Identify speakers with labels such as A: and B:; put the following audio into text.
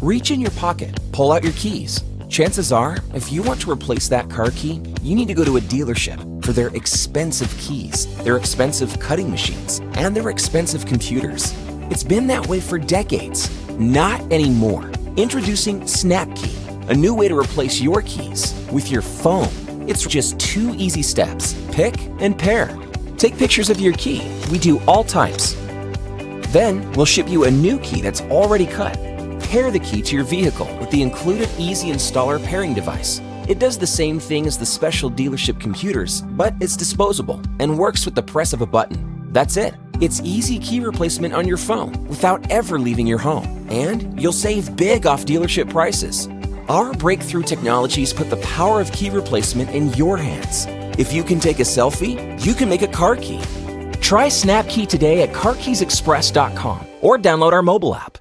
A: Reach in your pocket, pull out your keys. Chances are, if you want to replace that car key, you need to go to a dealership for their expensive keys, their expensive cutting machines, and their expensive computers. It's been that way for decades. Not anymore. Introducing SnapKey, a new way to replace your keys with your phone. It's just 2 easy steps. Pick and pair. Take pictures of your key. We do all types. Then we'll ship you a new key that's already cut. Pair the key to your vehicle with the included easy installer pairing device. It does the same thing as the special dealership computers, but it's disposable and works with the press of a button. That's it. It's easy key replacement on your phone without ever leaving your home. And you'll save big off dealership prices. Our breakthrough technologies put the power of key replacement in your hands. If you can take a selfie, you can make a car key. Try SnapKey today at carkeysexpress.com or download our mobile app.